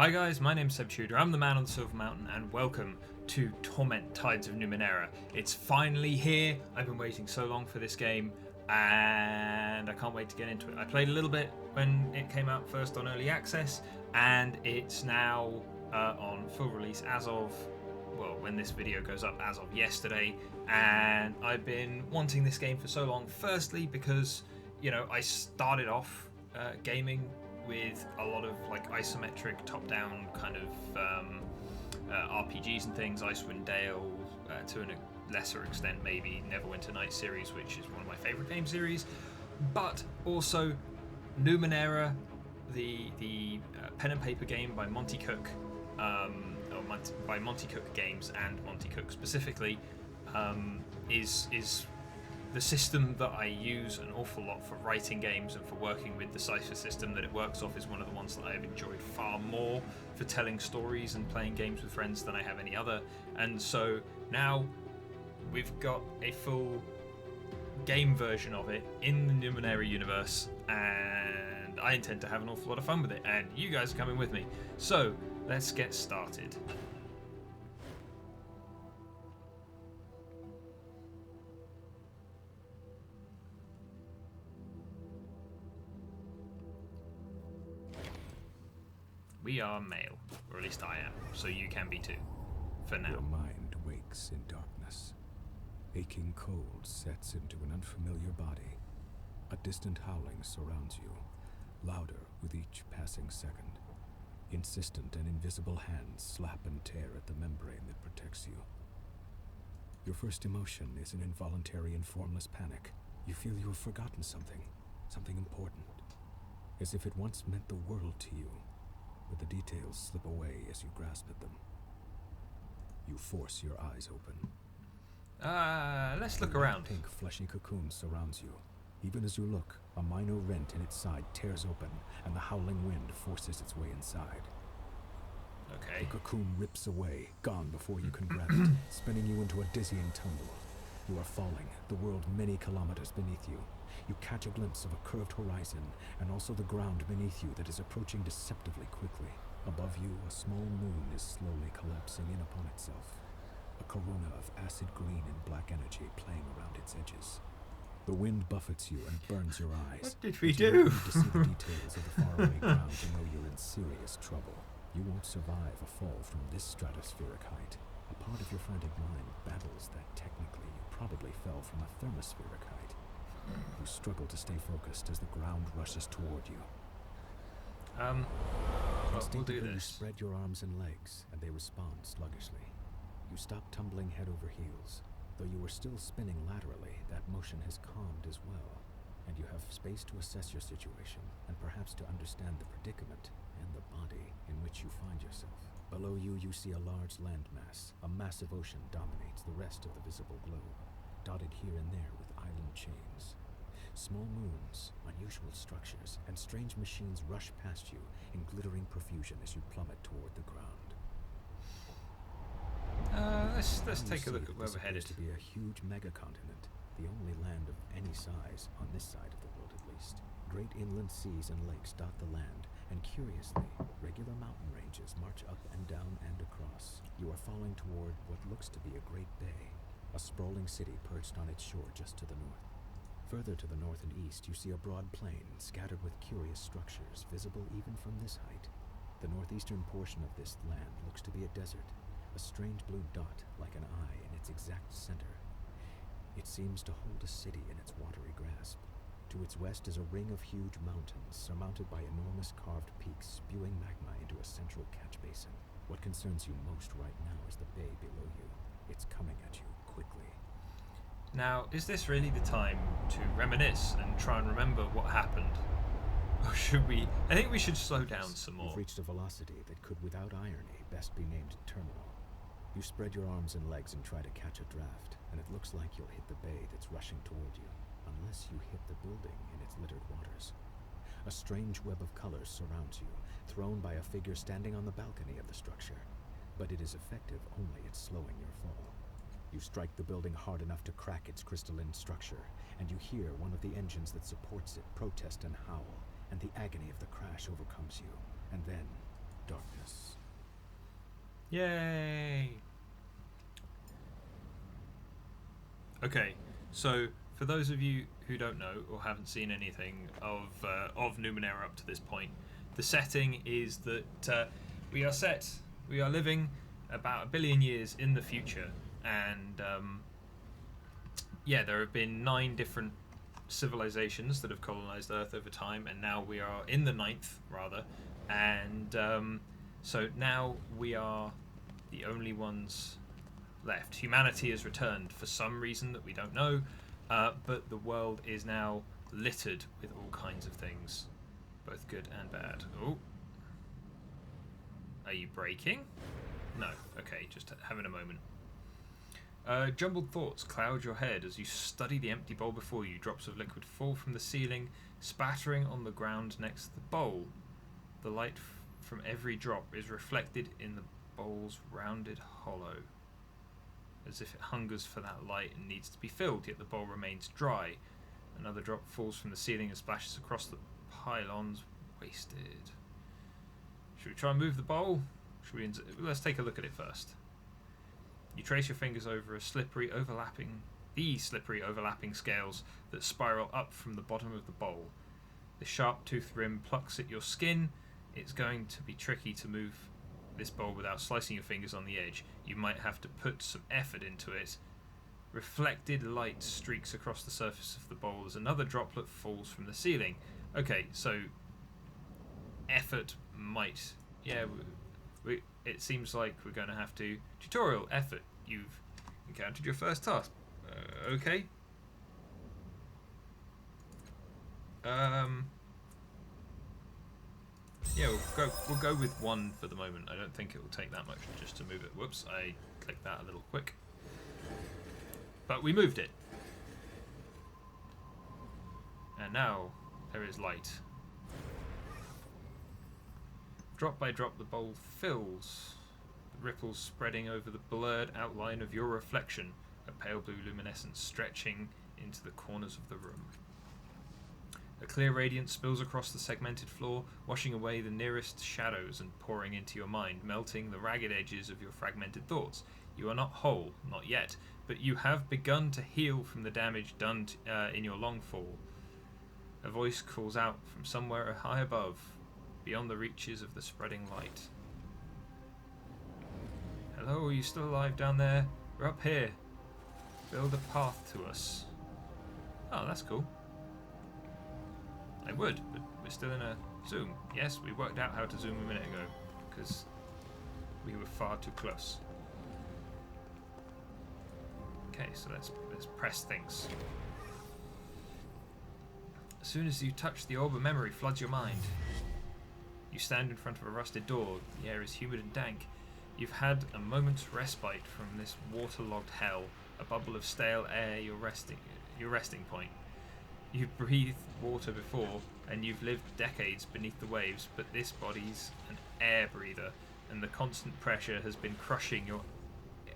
Hi guys, my name's Seb Tudor, I'm the man on the Silver Mountain, and welcome to Torment Tides of Numenera. It's finally here. I've been waiting so long for this game, and I can't wait to get into it. I played a little bit when it came out first on Early Access, and it's now on full release as of, well, when this video goes up, as of yesterday. And I've been wanting this game for so long, firstly because, you know, I started off gaming with a lot of like isometric top-down kind of RPGs and things, Icewind Dale, to a lesser extent maybe Neverwinter Nights series, which is one of my favourite game series, but also Numenera, the pen and paper game by Monte Cook, by Monte Cook Games, and Monte Cook specifically, is the system that I use an awful lot for writing games and for working with. The Cypher system that it works off is one of the ones that I have enjoyed far more for telling stories and playing games with friends than I have any other. And so now we've got a full game version of it in the Numenera universe, and I intend to have an awful lot of fun with it, and you guys are coming with me. So let's get started. We are male, or at least I am, so you can be too, for now. Your mind wakes in darkness. Aching cold sets into an unfamiliar body. A distant howling surrounds you, louder with each passing second. Insistent and invisible hands slap and tear at the membrane that protects you. Your first emotion is an involuntary and formless panic. You feel you have forgotten something important, as if it once meant the world to you. But the details slip away as you grasp at them. You force your eyes open. Let's look around. A pink, fleshy cocoon surrounds you. Even as you look, a minor rent in its side tears open, and the howling wind forces its way inside. Okay. The cocoon rips away, gone before you can grab it, spinning you into a dizzying tumble. You are falling, the world many kilometers beneath you. You catch a glimpse of a curved horizon, and also the ground beneath you that is approaching deceptively quickly. Above you, a small moon is slowly collapsing in upon itself. A corona of acid green and black energy playing around its edges. The wind buffets you and burns your eyes. What did we You do? need to see the details of the faraway ground to know you're in serious trouble. You won't survive a fall from this stratospheric height. A part of your frantic mind battles that technically you probably fell from a thermospheric height. You struggle to stay focused as the ground rushes toward you. Well, we'll do Instinctively, you this. spread your arms and legs, and they respond sluggishly. You stop tumbling head over heels. Though you are still spinning laterally, that motion has calmed as well, and you have space to assess your situation, and perhaps to understand the predicament and the body in which you find yourself. Below you, you see a large landmass. A massive ocean dominates the rest of the visible globe, dotted here and there with island chains. Small moons, unusual structures, and strange machines rush past you in glittering profusion as you plummet toward the ground. Let's take a look at where we're headed. To be a huge megacontinent, the only land of any size on this side of the world at least. Great inland seas and lakes dot the land, and curiously, regular mountain ranges march up and down and across. You are falling toward what looks to be a great bay, a sprawling city perched on its shore just to the north. Further to the north and east, you see a broad plain scattered with curious structures, visible even from this height. The northeastern portion of this land looks to be a desert, a strange blue dot like an eye in its exact center. It seems to hold a city in its watery grasp. To its west is a ring of huge mountains surmounted by enormous carved peaks spewing magma into a central catch basin. What concerns you most right now is the bay below you. It's coming at you quickly. Now, is this really the time to reminisce and try and remember what happened? Or should we? I think we should slow down some more. You've reached a velocity that could, without irony, best be named terminal. You spread your arms and legs and try to catch a draft, and it looks like you'll hit the bay that's rushing toward you, unless you hit the building in its littered waters. A strange web of colors surrounds you, thrown by a figure standing on the balcony of the structure, but it is effective only at slowing your fall. You strike the building hard enough to crack its crystalline structure, and you hear one of the engines that supports it protest and howl, and the agony of the crash overcomes you. And then, darkness. Yay! Okay, so for those of you who don't know or haven't seen anything of Numenera up to this point, the setting is that we are living about 1 billion years in the future, and yeah, there have been 9 different civilizations that have colonized Earth over time, and now we are in the 9th, rather, and so now we are the only ones left. Humanity has returned for some reason that we don't know, but the world is now littered with all kinds of things, both good and bad. Oh, are you breaking? No. Okay, just having a moment. Jumbled thoughts cloud your head as you study the empty bowl before you. Drops of liquid fall from the ceiling, spattering on the ground next to the bowl. The light from every drop is reflected in the bowl's rounded hollow, as if it hungers for that light and needs to be filled, yet the bowl remains dry. Another drop falls from the ceiling and splashes across the pylons, wasted. Should we try and move the bowl? Let's take a look at it first. You trace your fingers over the slippery overlapping scales that spiral up from the bottom of the bowl. The sharp-toothed rim plucks at your skin. It's going to be tricky to move this bowl without slicing your fingers on the edge. You might have to put some effort into it. Reflected light streaks across the surface of the bowl as another droplet falls from the ceiling. Okay, so effort might... Yeah, it seems like we're going to have to... Tutorial, effort. You've encountered your first task. Okay. Yeah, we'll go with 1 for the moment. I don't think it will take that much just to move it. Whoops, I clicked that a little quick. But we moved it. And now there is light. Drop by drop the bowl fills, the ripples spreading over the blurred outline of your reflection, a pale blue luminescence stretching into the corners of the room. A clear radiance spills across the segmented floor, washing away the nearest shadows and pouring into your mind, melting the ragged edges of your fragmented thoughts. You are not whole, not yet, but you have begun to heal from the damage done in your long fall. A voice calls out from somewhere high above, beyond the reaches of the spreading light. Hello, are you still alive down there? We're up here. Build a path to us. Oh, that's cool. I would, but we're still in a zoom. Yes, we worked out how to zoom a minute ago, because we were far too close. Okay, so let's press things. As soon as you touch the orb of memory floods your mind. You stand in front of a rusted door. The air is humid and dank. You've had a moment's respite from this waterlogged hell, a bubble of stale air, your resting point. You've breathed water before, and you've lived decades beneath the waves, but this body's an air breather, and the constant pressure has been crushing you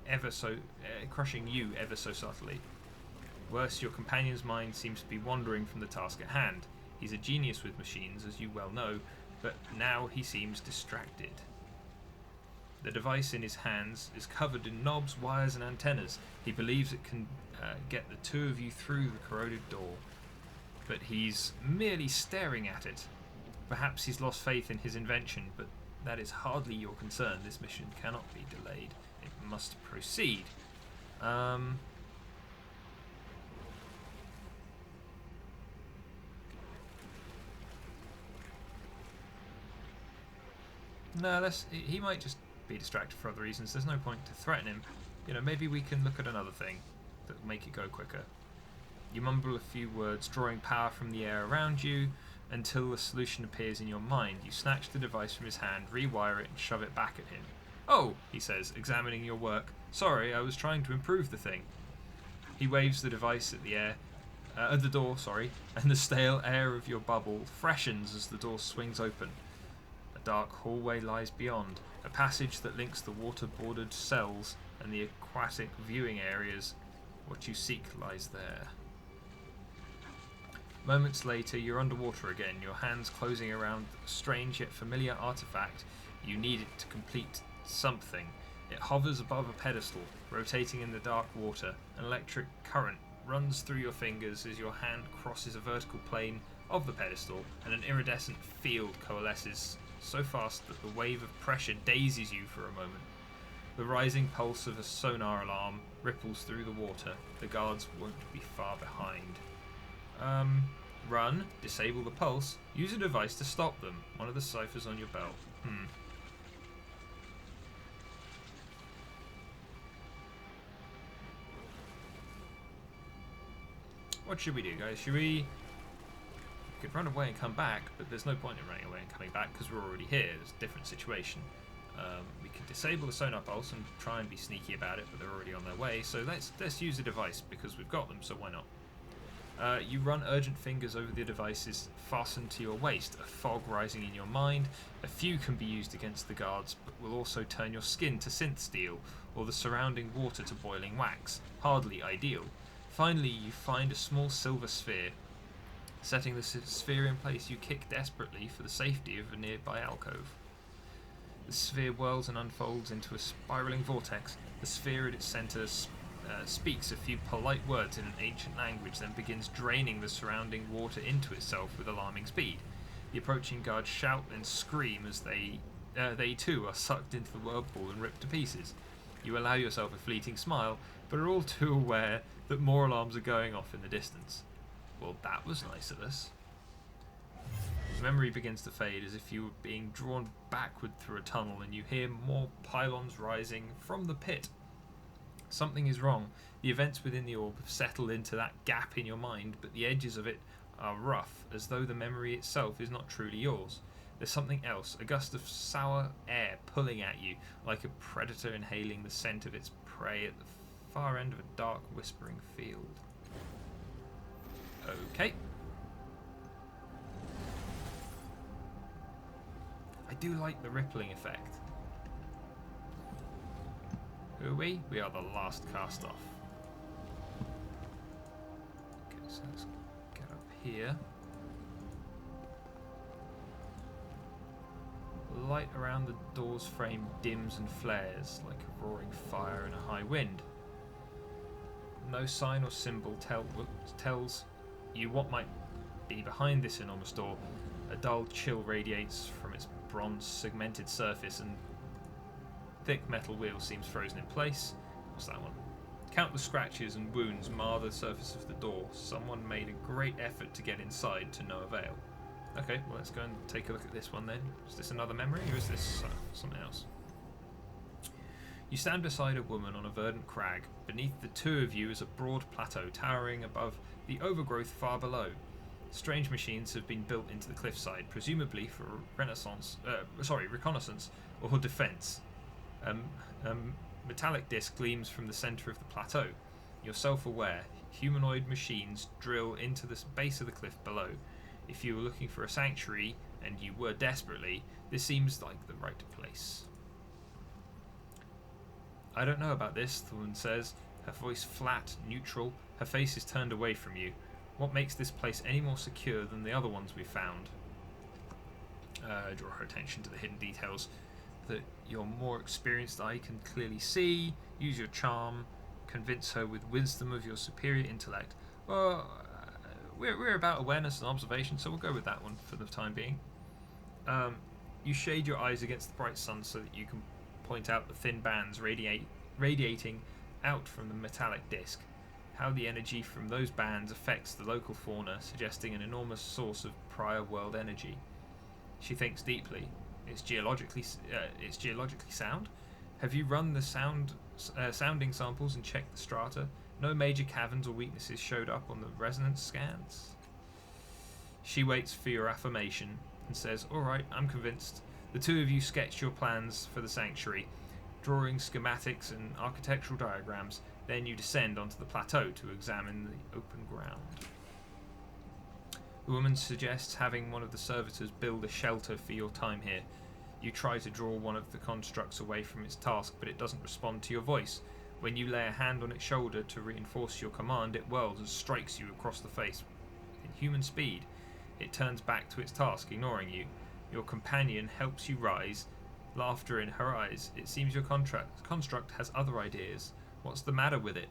ever so subtly. Worse, your companion's mind seems to be wandering from the task at hand. He's a genius with machines, as you well know, but now he seems distracted. The device in his hands is covered in knobs, wires and antennas. He believes it can get the two of you through the corroded door, but he's merely staring at it. Perhaps he's lost faith in his invention, but that is hardly your concern. This mission cannot be delayed. It must proceed. No, he might just be distracted for other reasons. There's no point to threaten him. You know, maybe we can look at another thing that will make it go quicker. You mumble a few words, drawing power from the air around you until the solution appears in your mind. You snatch the device from his hand, rewire it, and shove it back at him. Oh, he says, examining your work. Sorry, I was trying to improve the thing. He waves the device at the door, and the stale air of your bubble freshens as the door swings open. A dark hallway lies beyond, a passage that links the water-bordered cells and the aquatic viewing areas. What you seek lies there. Moments later, you're underwater again, your hands closing around a strange yet familiar artifact. You need it to complete something. It hovers above a pedestal, rotating in the dark water. An electric current runs through your fingers as your hand crosses a vertical plane of the pedestal, and an iridescent field coalesces so fast that the wave of pressure dazes you for a moment. The rising pulse of a sonar alarm ripples through the water. The guards won't be far behind. Run, disable the pulse, use a device to stop them. One of the ciphers on your belt. What should we do, guys? We could run away and come back, but there's no point in running away and coming back because we're already here. It's a different situation. We could disable the sonar pulse and try and be sneaky about it, but they're already on their way. So let's use a device because we've got them. So why not? You run urgent fingers over the devices fastened to your waist. A fog rising in your mind. A few can be used against the guards, but will also turn your skin to synth steel or the surrounding water to boiling wax. Hardly ideal. Finally, you find a small silver sphere. Setting the sphere in place, you kick desperately for the safety of a nearby alcove. The sphere whirls and unfolds into a spiraling vortex. The sphere at its centre speaks a few polite words in an ancient language, then begins draining the surrounding water into itself with alarming speed. The approaching guards shout and scream as they too are sucked into the whirlpool and ripped to pieces. You allow yourself a fleeting smile, but are all too aware that more alarms are going off in the distance. Well, that was nice of us. Memory begins to fade as if you were being drawn backward through a tunnel, and you hear more pylons rising from the pit. Something is wrong. The events within the orb have settled into that gap in your mind, but the edges of it are rough, as though the memory itself is not truly yours. There's something else, a gust of sour air pulling at you, like a predator inhaling the scent of its prey at the far end of a dark, whispering field. Okay. I do like the rippling effect. Who are we? We are the last cast off. Okay, so let's get up here. The light around the door's frame dims and flares like a roaring fire in a high wind. No sign or symbol tells you what might be behind this enormous door. A dull chill radiates from its bronze segmented surface, and thick metal wheel seems frozen in place. What's that one? Countless scratches and wounds mar the surface of the door. Someone made a great effort to get inside to no avail. Okay, well, let's go and take a look at this one then. Is this another memory, or is this something else? You stand beside a woman on a verdant crag. Beneath the two of you is a broad plateau towering above the overgrowth far below. Strange machines have been built into the cliffside, presumably for reconnaissance or defense. Metallic disc gleams from the center of the plateau. You're self-aware. Humanoid machines drill into the base of the cliff below. If you were looking for a sanctuary, and you were desperately, this seems like the right place. I don't know about this, the woman says, her voice flat, neutral. Her face is turned away from you. What makes this place any more secure than the other ones we've found? Draw her attention to the hidden details that your more experienced eye can clearly see. Use your charm. Convince her with wisdom of your superior intellect. Well, we're about awareness and observation, so we'll go with that one for the time being. You shade your eyes against the bright sun so that you can point out the thin bands radiating out from the metallic disc. How the energy from those bands affects the local fauna, suggesting an enormous source of prior world energy. She thinks deeply. It's geologically sound. Have you run the sounding samples and checked the strata? No major caverns or weaknesses showed up on the resonance scans. She waits for your affirmation and says, "All right, I'm convinced." The two of you sketch your plans for the sanctuary, drawing schematics and architectural diagrams. Then you descend onto the plateau to examine the open ground. The woman suggests having one of the servitors build a shelter for your time here. You try to draw one of the constructs away from its task, but it doesn't respond to your voice. When you lay a hand on its shoulder to reinforce your command, it whirls and strikes you across the face. In human speed, it turns back to its task, ignoring you. Your companion helps you rise, laughter in her eyes. It seems your construct has other ideas. What's the matter with it?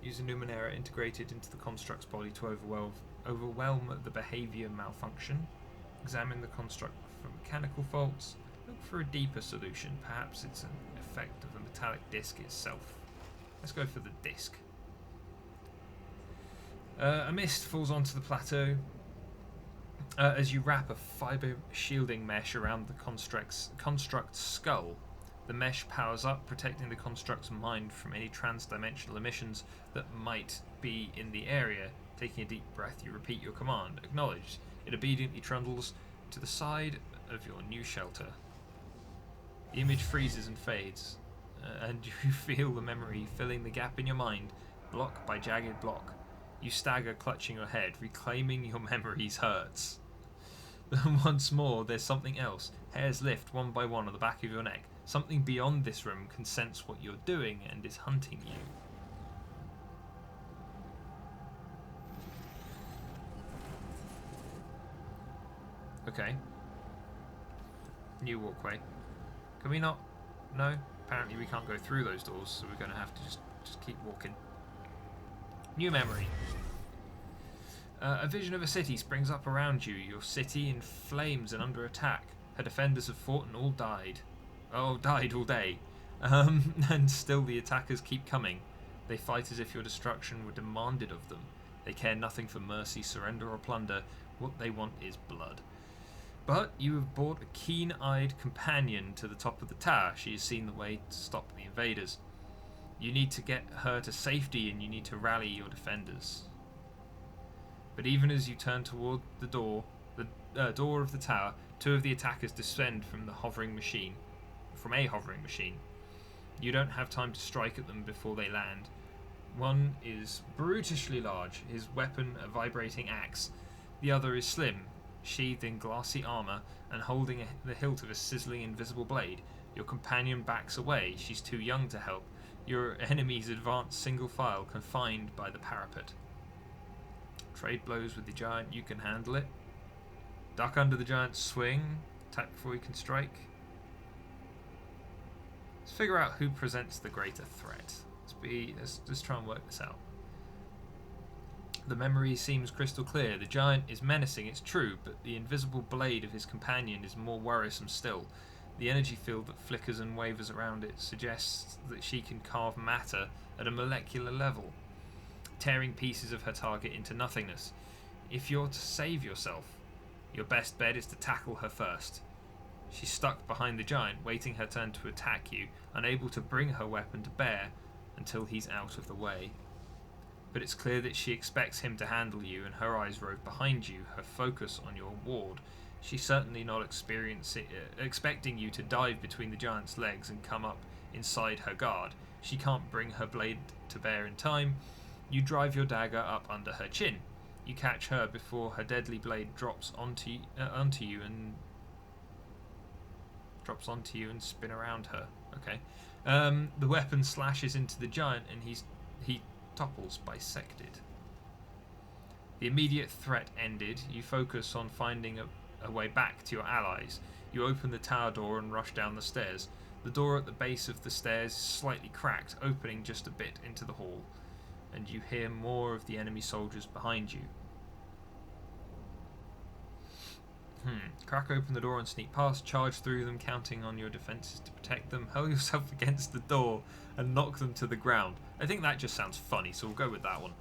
Use a Numenera integrated into the construct's body to overwhelm the behavior malfunction. Examine the construct for mechanical faults. Look for a deeper solution. Perhaps it's an effect of the metallic disc itself. Let's go for the disc. A mist falls onto the plateau as you wrap a fiber shielding mesh around the construct's skull. The mesh powers up, protecting the construct's mind from any trans-dimensional emissions that might be in the area. Taking a deep breath, you repeat your command. Acknowledged. It obediently trundles to the side of your new shelter. The image freezes and fades, and you feel the memory filling the gap in your mind, block by jagged block. You stagger, clutching your head. Reclaiming your memories hurts. Once more, there's something else. Hairs lift one by one on the back of your neck. Something beyond this room can sense what you're doing and is hunting you. Okay. New walkway. Can we not? No? Apparently we can't go through those doors, so we're going to have to just keep walking. New memory. A vision of a city springs up around you. Your city in flames and under attack. Her defenders have fought and all died. Oh, died all day. And still the attackers keep coming. They fight as if your destruction were demanded of them. They care nothing for mercy, surrender, or plunder. What they want is blood. But you have brought a keen-eyed companion to the top of the tower. She has seen the way to stop the invaders. You need to get her to safety, and you need to rally your defenders. But even as you turn toward the door of the tower, two of the attackers descend from a hovering machine. You don't have time to strike at them before they land. One is brutishly large, his weapon a vibrating axe. The other is slim, sheathed in glassy armor and holding the hilt of a sizzling invisible blade. Your companion backs away. She's too young to help. Your enemies advance single file, confined by the parapet. Trade blows with the giant. You can handle it. Duck under the giant's swing. Attack before you can strike. Let's figure out who presents the greater threat. Let's try and work this out. The memory seems crystal clear. The giant is menacing, it's true, but the invisible blade of his companion is more worrisome still. The energy field that flickers and wavers around it suggests that she can carve matter at a molecular level, tearing pieces of her target into nothingness. If you're to save yourself, your best bet is to tackle her first. She's stuck behind the giant, waiting her turn to attack you, unable to bring her weapon to bear until he's out of the way. But it's clear that she expects him to handle you, and her eyes rove behind you, her focus on your ward. She's certainly not expecting you to dive between the giant's legs and come up inside her guard. She can't bring her blade to bear in time. You drive your dagger up under her chin. You catch her before her deadly blade drops onto you and spin around her. Okay. The weapon slashes into the giant, and he topples bisected. The immediate threat ended. You focus on finding a way back to your allies. You open the tower door and rush down the stairs. The door at the base of the stairs is slightly cracked, opening just a bit into the hall, and you hear more of the enemy soldiers behind you. Crack open the door and sneak past. Charge through them, counting on your defenses to protect them. Hurl yourself against the door and knock them to the ground. I think that just sounds funny, so we'll go with that one.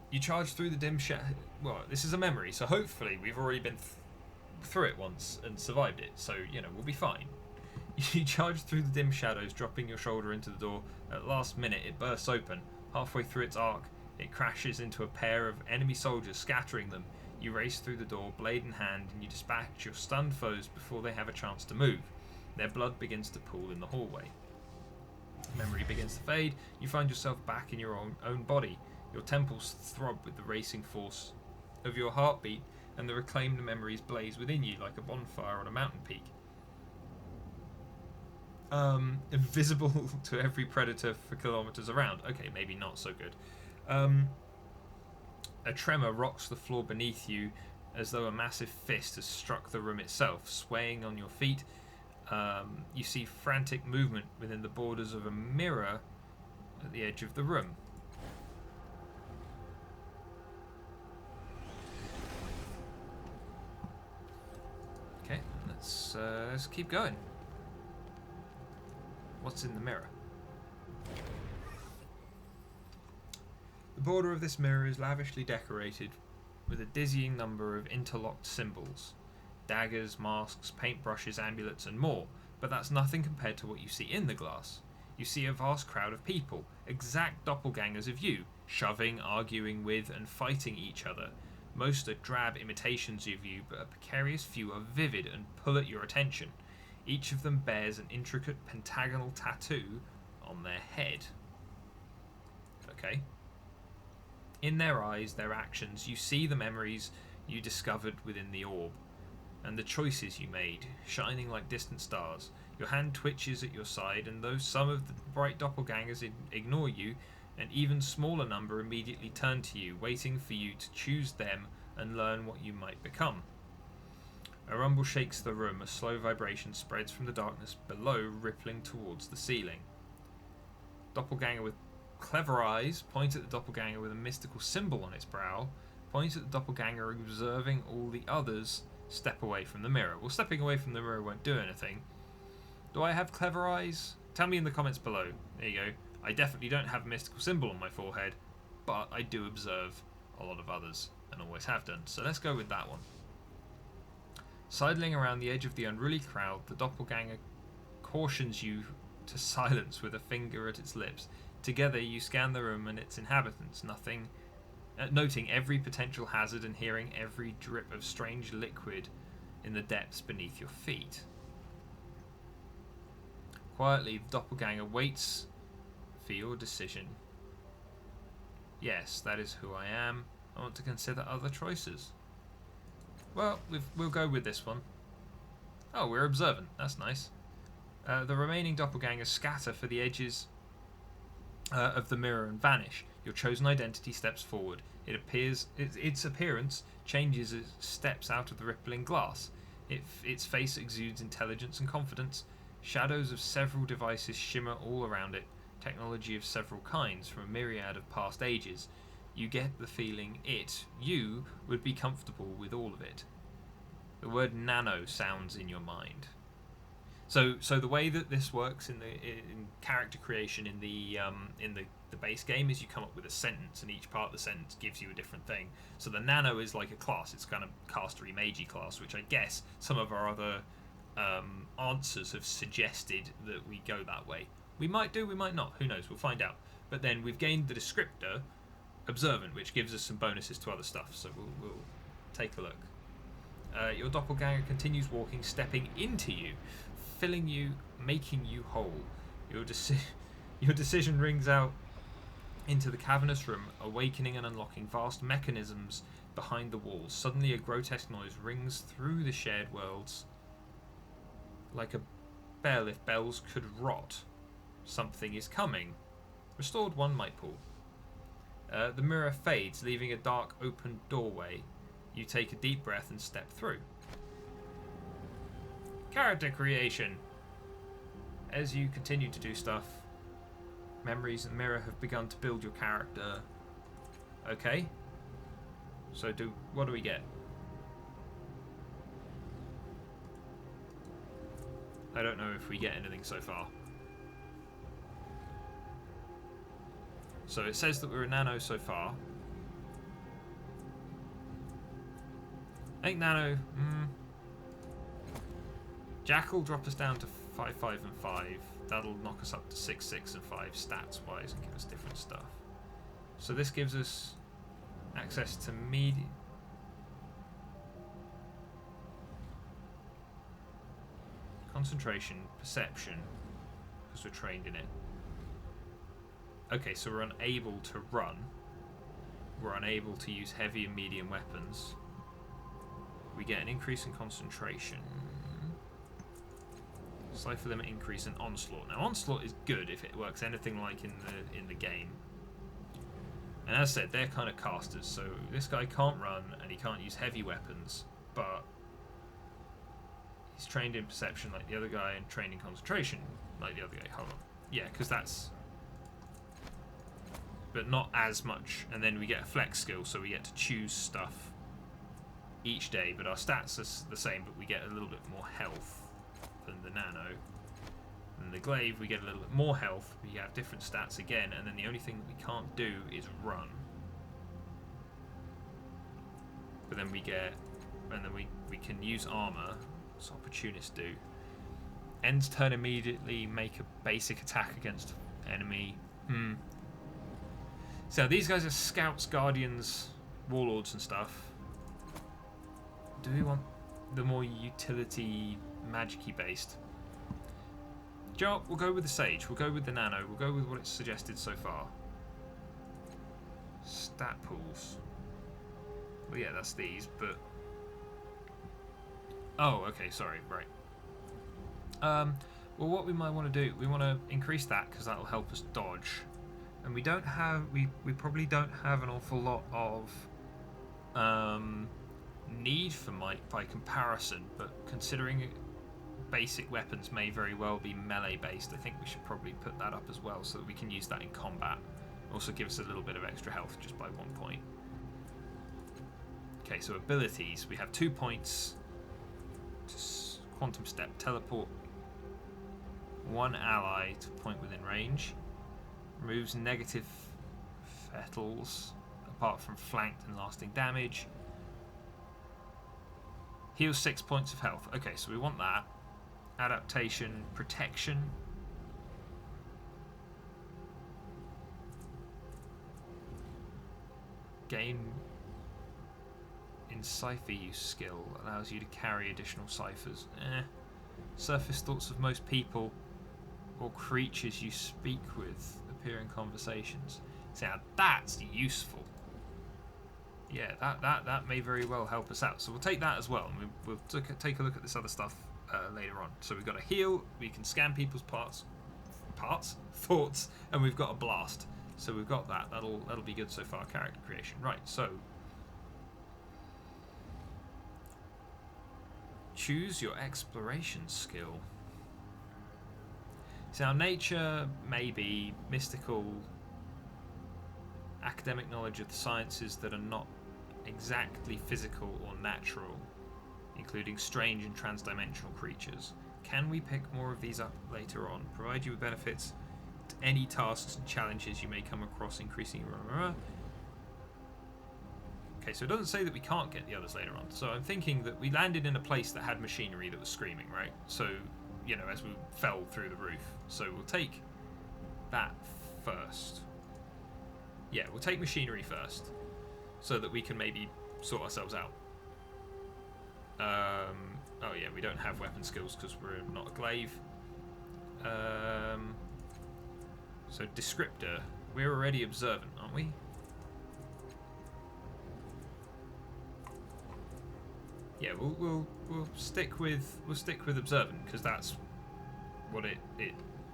You charge through the dim shadow. Well, this is a memory, so hopefully we've already been through it once and survived it, so, we'll be fine. You charge through the dim shadows, dropping your shoulder into the door. At the last minute, it bursts open. Halfway through its arc, it crashes into a pair of enemy soldiers, scattering them. You race through the door, blade in hand, and you dispatch your stunned foes before they have a chance to move. Their blood begins to pool in the hallway. Memory begins to fade. You find yourself back in your own body. Your temples throb with the racing force of your heartbeat, and the reclaimed memories blaze within you like a bonfire on a mountain peak. Invisible to every predator for kilometers around. Okay, maybe not so good. A tremor rocks the floor beneath you as though a massive fist has struck the room itself. Swaying on your feet, You see frantic movement within the borders of a mirror at the edge of the room. Okay, let's keep going. What's in the mirror? The border of this mirror is lavishly decorated with a dizzying number of interlocked symbols. Daggers, masks, paintbrushes, amulets and more, but that's nothing compared to what you see in the glass. You see a vast crowd of people, exact doppelgangers of you, shoving, arguing with and fighting each other. Most are drab imitations of you, but a precarious few are vivid and pull at your attention. Each of them bears an intricate pentagonal tattoo on their head. Okay. In their eyes, their actions, you see the memories you discovered within the orb, and the choices you made, shining like distant stars. Your hand twitches at your side, and though some of the bright doppelgangers ignore you, an even smaller number immediately turn to you, waiting for you to choose them and learn what you might become. A rumble shakes the room, a slow vibration spreads from the darkness below, rippling towards the ceiling. Doppelganger with clever eyes points at the doppelganger with a mystical symbol on its brow, points at the doppelganger observing all the others step away from the mirror. Well, stepping away from the mirror won't do anything. Do I have clever eyes? Tell me in the comments below. There you go. I definitely don't have a mystical symbol on my forehead, but I do observe a lot of others, and always have done. So let's go with that one. Sidling around the edge of the unruly crowd, the doppelganger cautions you to silence with a finger at its lips. Together you scan the room and its inhabitants, noting every potential hazard and hearing every drip of strange liquid in the depths beneath your feet. Quietly, the doppelganger waits for your decision. Yes, that is who I am. I want to consider other choices. Well, we'll go with this one. Oh, we're observant. That's nice. The remaining doppelgangers scatter for the edges of the mirror and vanish. Your chosen identity steps forward. Its appearance changes as it steps out of the rippling glass. Its face exudes intelligence and confidence. Shadows of several devices shimmer all around it, technology of several kinds from a myriad of past ages. You get the feeling you would be comfortable with all of it. The word nano sounds in your mind. So the way that this works in character creation in the base game is you come up with a sentence, and each part of the sentence gives you a different thing. So the nano is like a class. It's kind of castery magey class, which I guess some of our other answers have suggested that we go that way. We might do, we might not. Who knows? We'll find out. But then we've gained the descriptor observant, which gives us some bonuses to other stuff. So we'll take a look. Your doppelganger continues walking, stepping into you, filling you, making you whole. Your decision rings out into the cavernous room, awakening and unlocking vast mechanisms behind the walls. Suddenly a grotesque noise rings through the shared worlds like a bell if bells could rot. Something is coming. Restored 1 might pull. The mirror fades, leaving a dark open doorway. You take a deep breath and step through. Character creation. As you continue to do stuff, memories and mirror have begun to build your character. Okay. So what do we get? I don't know if we get anything so far. So it says that we're a nano so far. I think nano. Jack will drop us down to 5, 5, and 5. That'll knock us up to 6, 6, and 5 stats wise and give us different stuff. So this gives us access to media. Concentration, perception, because we're trained in it. Okay, so we're unable to run. We're unable to use heavy and medium weapons. We get an increase in concentration. Cypher limit increase in onslaught. Now onslaught is good if it works anything like in the game. And as I said, they're kind of casters, so this guy can't run and he can't use heavy weapons, but He's trained in perception like the other guy and trained in concentration like the other guy. Hold on. Yeah, because that's... But not as much. And then we get a flex skill, so we get to choose stuff each day. But our stats are the same, but we get a little bit more health than the nano. And the glaive, we get a little bit more health. We have different stats again. And then the only thing that we can't do is run. But then we get... And then we can use armor. What's opportunists do? Ends turn immediately, make a basic attack against enemy. So these guys are scouts, guardians, warlords and stuff. Do we want the more utility, magic-y based? Joe, we'll go with the sage, we'll go with the nano, we'll go with what it's suggested so far. Stat pools. Well, yeah, that's these, but... Oh, okay, sorry, right. Well, what we might want to do, we want to increase that because that'll help us dodge. And we don't have, we probably don't have an awful lot of need for might by comparison, but considering basic weapons may very well be melee based, I think we should probably put that up as well so that we can use that in combat. Also give us a little bit of extra health just by 1 point. Okay, so abilities, we have 2 points. Quantum step, teleport 1 ally to point within range. Removes negative fettles apart from flanked and lasting damage. Heals 6 points of health. Okay, so we want that. Adaptation, protection. Gain in Cypher use skill allows you to carry additional ciphers. Surface thoughts of most people or creatures you speak with appear in conversations. So now that's useful. Yeah, that may very well help us out. So we'll take that as well, and we'll take a look at this other stuff later on. So we've got a heal, we can scan people's thoughts, and we've got a blast. So we've got that. That'll be good so far. Character creation, right? So choose your exploration skill. So now nature may be mystical, academic knowledge of the sciences that are not exactly physical or natural, including strange and transdimensional creatures. Can we pick more of these up later on? Provide you with benefits to any tasks and challenges you may come across, increasing... Okay, so it doesn't say that we can't get the others later on. So I'm thinking that we landed in a place that had machinery that was screaming, right? So, you know, as we fell through the roof. So we'll take that first. Yeah, we'll take machinery first, so that we can maybe sort ourselves out. Oh yeah, we don't have weapon skills because we're not a glaive. So descriptor, we're already observant, aren't we? Yeah, we'll stick with observant because that's what it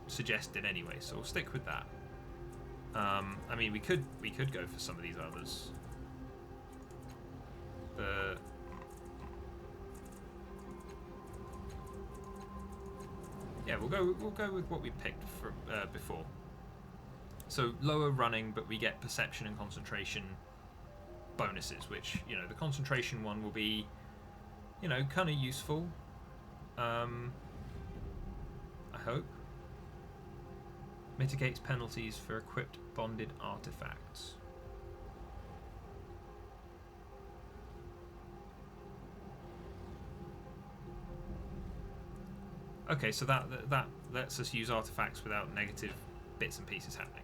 suggested anyway. So we'll stick with that. I mean, we could go for some of these others. Yeah, we'll go with what we picked for before. So lower running, but we get perception and concentration bonuses, which, you know, the concentration one will be, you know, kind of useful. I hope. Mitigates penalties for equipped bonded artifacts. Okay, so that lets us use artifacts without negative bits and pieces happening.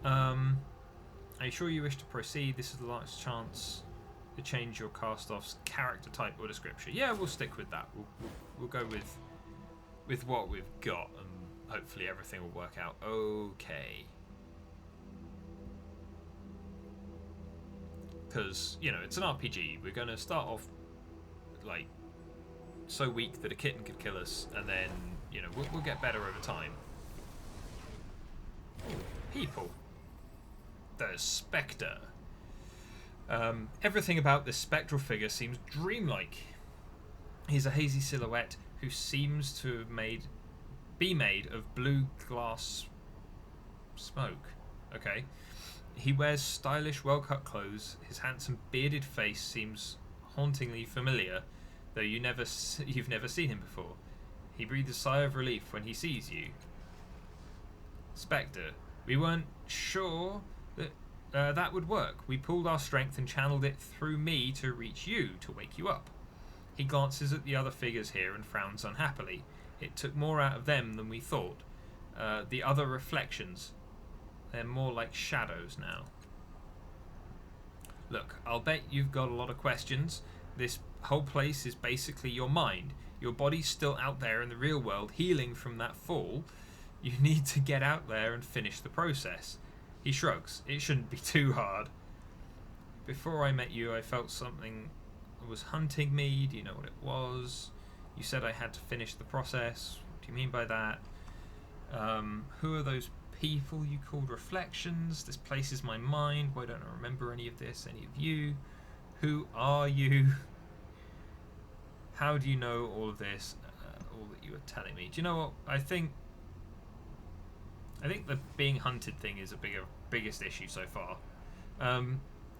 Are you sure you wish to proceed? This is the last chance to change your cast-off's character type or description. Yeah, we'll stick with that. We'll go with what we've got, and hopefully everything will work out okay. Because, you know, it's an RPG. We're going to start off, like, so weak that a kitten could kill us, and then, you know, we'll get better over time. People. The Spectre. Everything about this spectral figure seems dreamlike. He's a hazy silhouette who seems to be made of blue glass smoke. Okay. He wears stylish, well-cut clothes. His handsome, bearded face seems hauntingly familiar, though you've never seen him before. He breathes a sigh of relief when he sees you. Spectre, we weren't sure that that would work. We pulled our strength and channeled it through me to reach you, to wake you up. He glances at the other figures here and frowns unhappily. It took more out of them than we thought. The other reflections, they're more like shadows now. Look, I'll bet you've got a lot of questions. This whole place is basically your mind. Your body's still out there in the real world, healing from that fall. You need to get out there and finish the process. He shrugs. It shouldn't be too hard. Before I met you, I felt something was hunting me. Do you know what it was? You said I had to finish the process. What do you mean by that? Who are those people you called reflections? This place is my mind. Why don't I remember any of this? Any of you? Who are you? How do you know all of this? All that you are telling me. Do you know what? I think the being hunted thing is a biggest issue so far.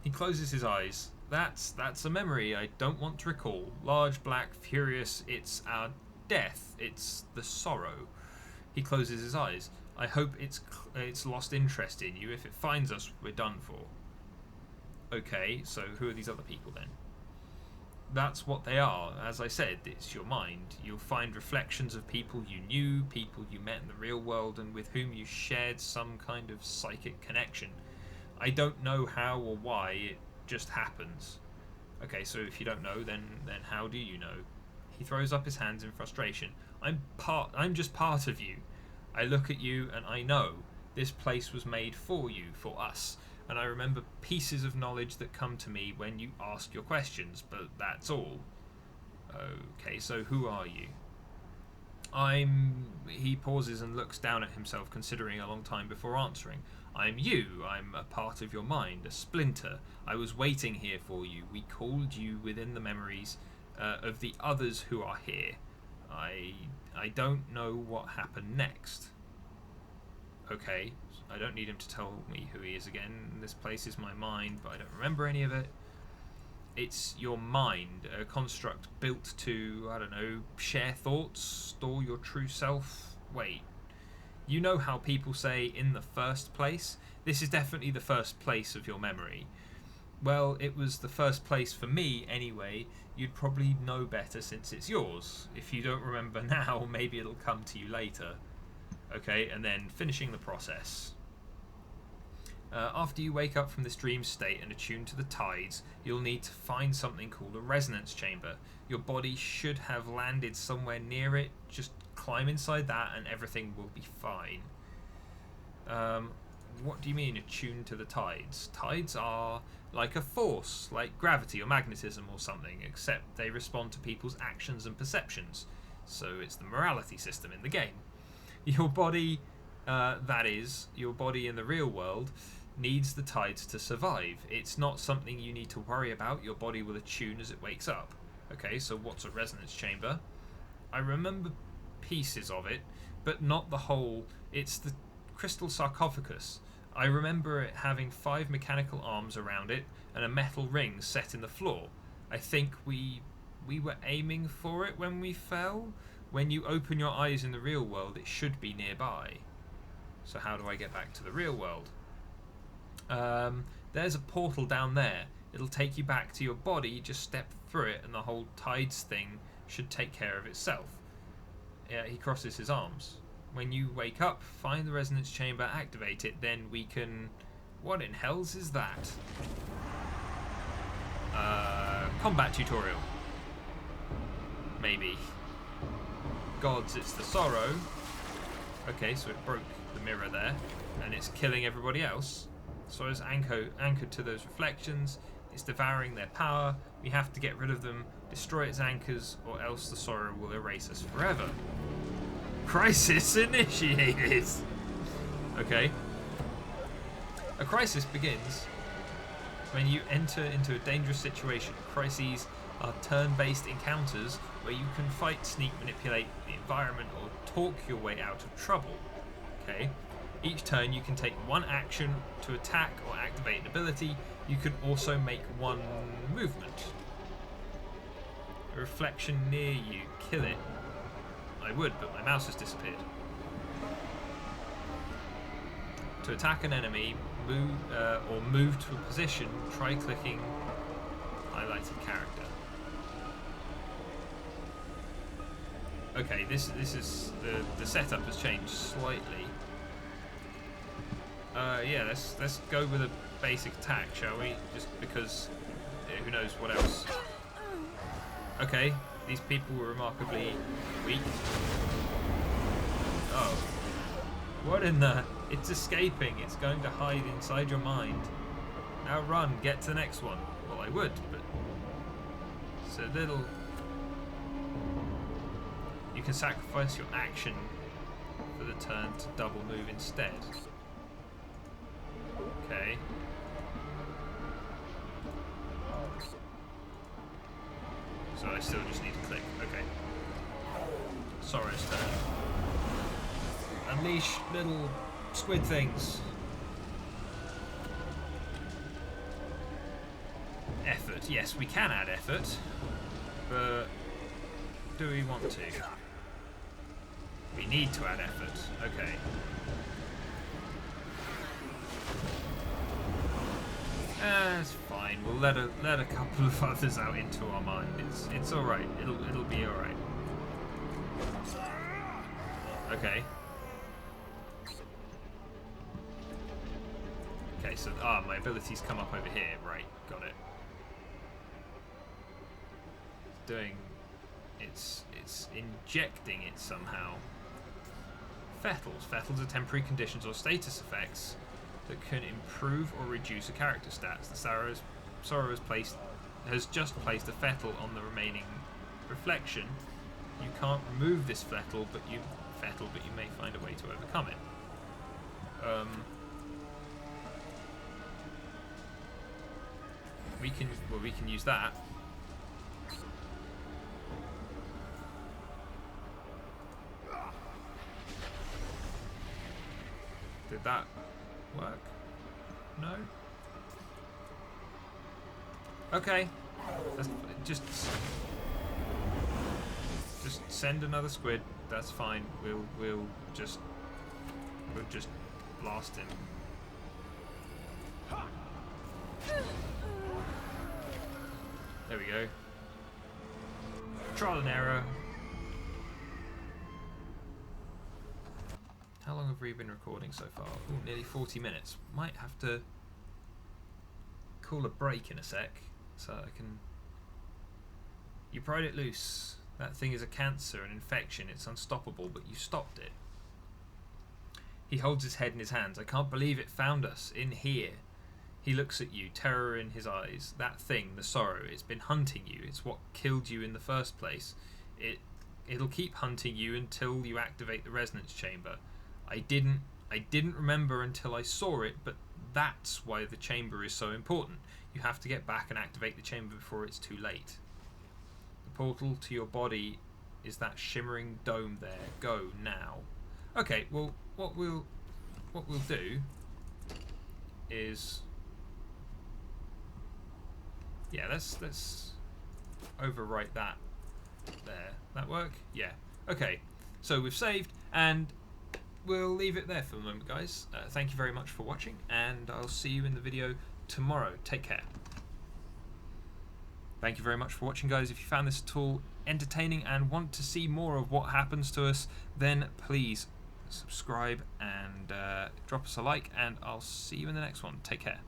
He closes his eyes. That's a memory I don't want to recall. Large, black, furious. It's our death. It's the sorrow. He closes his eyes. I hope it's lost interest in you. If it finds us, we're done for. Okay, so who are these other people then? That's what they are. As I said, it's your mind. You'll find reflections of people you knew, people you met in the real world, and with whom you shared some kind of psychic connection. I don't know how or why, it just happens. Okay, so if you don't know, then how do you know? He throws up his hands in frustration. I'm just part of you. I look at you and I know this place was made for you, for us. And I remember pieces of knowledge that come to me when you ask your questions, but that's all. Okay, so who are you? He pauses and looks down at himself, considering a long time before answering. I'm you. I'm a part of your mind, a splinter. I was waiting here for you. We called you within the memories of the others who are here. I don't know what happened next. Okay, I don't need him to tell me who he is again. This place is my mind, but I don't remember any of it. It's your mind, a construct built to, I don't know, share thoughts, store your true self. Wait, you know how people say in the first place? This is definitely the first place of your memory. Well, it was the first place for me anyway. You'd probably know better since it's yours. If you don't remember now, maybe it'll come to you later. Okay, and then finishing the process. After you wake up from this dream state and attune to the tides, you'll need to find something called a resonance chamber. Your body should have landed somewhere near it. Just climb inside that and everything will be fine. What do you mean attune to the tides? Tides are like a force, like gravity or magnetism or something, except they respond to people's actions and perceptions. So it's the morality system in the game. Your body, that is, your body in the real world, needs the tides to survive. It's not something you need to worry about. Your body will attune as it wakes up. Okay, so what's a resonance chamber? I remember pieces of it, but not the whole. It's the crystal sarcophagus. I remember it having 5 mechanical arms around it and a metal ring set in the floor. I think we were aiming for it when we fell. When you open your eyes in the real world, it should be nearby. So how do I get back to the real world? There's a portal down there. It'll take you back to your body. Just step through it and the whole tides thing should take care of itself. Yeah, he crosses his arms. When you wake up, find the resonance chamber, activate it, then we can... What in hell's is that? Combat tutorial. Maybe. Gods, it's the sorrow. Okay, so it broke the mirror there, and it's killing everybody else. So it's anchored to those reflections. It's devouring their power. We have to get rid of them, destroy its anchors, or else the sorrow will erase us forever. Crisis initiated! Okay. A crisis begins when you enter into a dangerous situation. Crises are turn-based encounters where you can fight, sneak, manipulate the environment, or talk your way out of trouble. Okay. Each turn you can take one action to attack or activate an ability. You can also make one movement. A reflection near you. Kill it. I would, but my mouse has disappeared. To attack an enemy, move to a position, try clicking highlighted character. Okay, this is the setup has changed slightly. Yeah, let's go with a basic attack, shall we? Just because who knows what else. Okay, these people were remarkably weak. Oh. What in the... It's escaping. It's going to hide inside your mind. Now run. Get to the next one. Well, I would, but... It's a little... You can sacrifice your action for the turn to double move instead. Okay. So I still just need to click. Okay. Sorrow's turn. Unleash little squid things. Effort. Yes, we can add effort. But do we want to? We need to add effort. Okay. It's fine. We'll let a couple of others out into our mind. It's all right. It'll be all right. Okay. Okay. So my abilities come up over here. Right. Got it. It's injecting it somehow. Fettles. Fettles are temporary conditions or status effects that can improve or reduce a character's stats. The Sorrow has just placed a fettle on the remaining reflection. You can't remove this fettle, but you may find a way to overcome it. We can use that. Did that work? No? Okay. Let's just send another squid. That's fine. We'll just blast him. There we go. Trial and error. How long have we been recording so far? Ooh, nearly 40 minutes. Might have to call a break in a sec so I can... You pried it loose. That thing is a cancer, an infection. It's unstoppable, but you stopped it. He holds his head in his hands. I can't believe it found us in here. He looks at you, terror in his eyes. That thing, the Sorrow, it's been hunting you. It's what killed you in the first place. It'll keep hunting you until you activate the resonance chamber. I didn't remember until I saw it, but that's why the chamber is so important. You have to get back and activate the chamber before it's too late. The portal to your body is that shimmering dome there. Go now. Okay, well what we'll do is let's overwrite that there. That work? Yeah. Okay. So we've saved and we'll leave it there for the moment, guys. Thank you very much for watching, and I'll see you in the video tomorrow. Take care. Thank you very much for watching, guys. If you found this at all entertaining and want to see more of what happens to us, then please subscribe and drop us a like, and I'll see you in the next one. Take care.